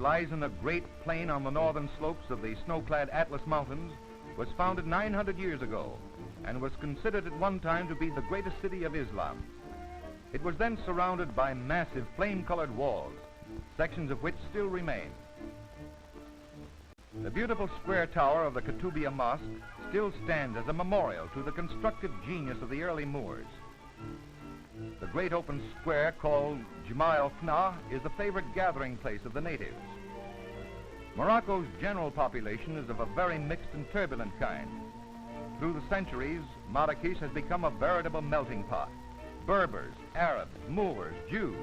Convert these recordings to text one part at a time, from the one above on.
lies in a great plain on the northern slopes of the snow-clad Atlas Mountains, was founded 900 years ago and was considered at one time to be the greatest city of Islam. It was then surrounded by massive flame-colored walls, sections of which still remain. The beautiful square tower of the Kutubiyya Mosque still stands as a memorial to the constructive genius of the early Moors. The great open square called Jama' el-Fna is the favorite gathering place of the natives. Morocco's general population is of a very mixed and turbulent kind. Through the centuries, Marrakesh has become a veritable melting pot. Berbers, Arabs, Moors, Jews,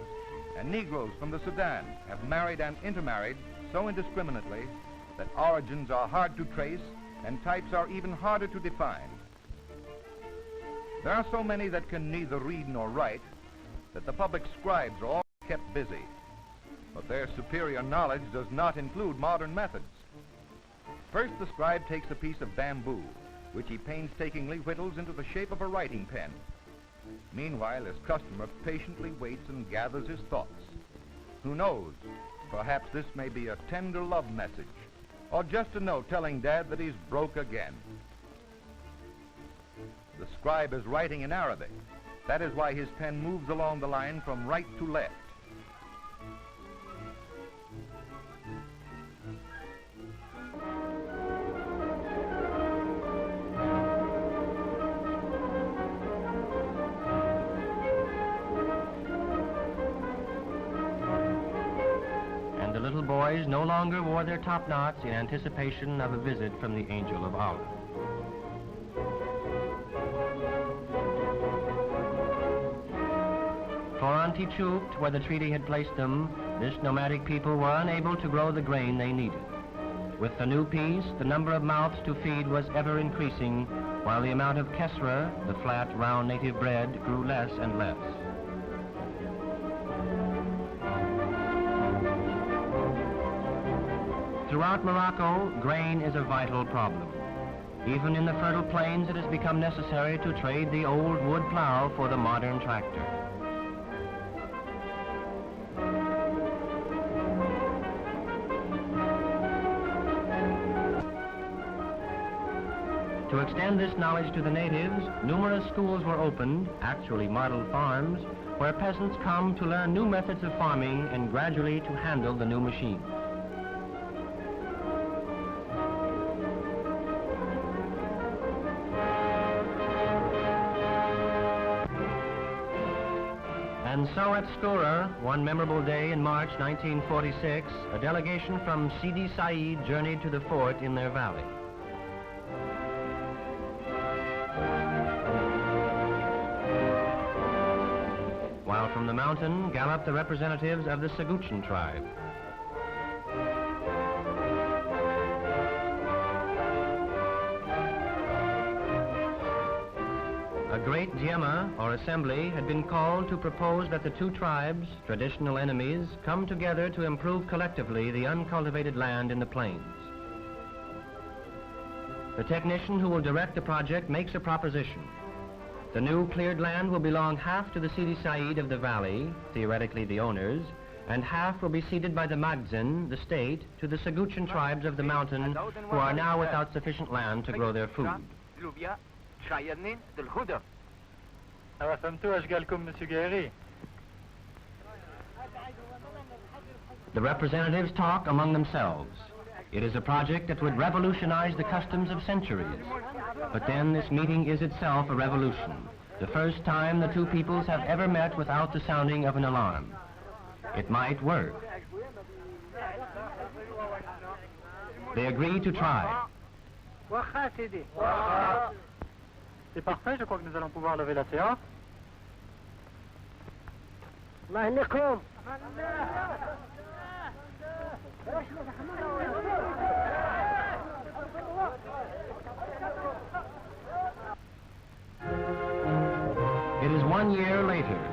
and Negroes from the Sudan have married and intermarried so indiscriminately that origins are hard to trace and types are even harder to define. There are so many that can neither read nor write that the public scribes are all kept busy. But their superior knowledge does not include modern methods. First, the scribe takes a piece of bamboo, which he painstakingly whittles into the shape of a writing pen. Meanwhile, his customer patiently waits and gathers his thoughts. Who knows, perhaps this may be a tender love message, or just a note telling Dad that he's broke again. The scribe is writing in Arabic. That is why his pen moves along the line from right to left. And the little boys no longer wore their top knots in anticipation of a visit from the Angel of Allah. For on Tichupt, where the treaty had placed them, this nomadic people were unable to grow the grain they needed. With the new peace, the number of mouths to feed was ever increasing, while the amount of kesra, the flat, round native bread, grew less and less. Throughout Morocco, grain is a vital problem. Even in the fertile plains, it has become necessary to trade the old wood plow for the modern tractor. To extend this knowledge to the natives, numerous schools were opened, actually model farms, where peasants come to learn new methods of farming and gradually to handle the new machines. And so at Stura, one memorable day in March 1946, a delegation from Sidi Said journeyed to the fort in their valley. While from the mountain galloped the representatives of the Seguchan tribe. A great Diema, or assembly, had been called to propose that the two tribes, traditional enemies, come together to improve collectively the uncultivated land in the plains. The technician who will direct the project makes a proposition. The new cleared land will belong half to the Sidi Said of the valley, theoretically the owners, and half will be ceded by the Magzin, the state, to the Seguchan tribes of the mountain who are now without sufficient land to grow their food. The representatives talk among themselves. It is a project that would revolutionize the customs of centuries. But then this meeting is itself a revolution, the first time the two peoples have ever met without the sounding of an alarm. It might work. They agree to try. C'est parfait, je crois que nous allons pouvoir lever la séance. It is 1 year later.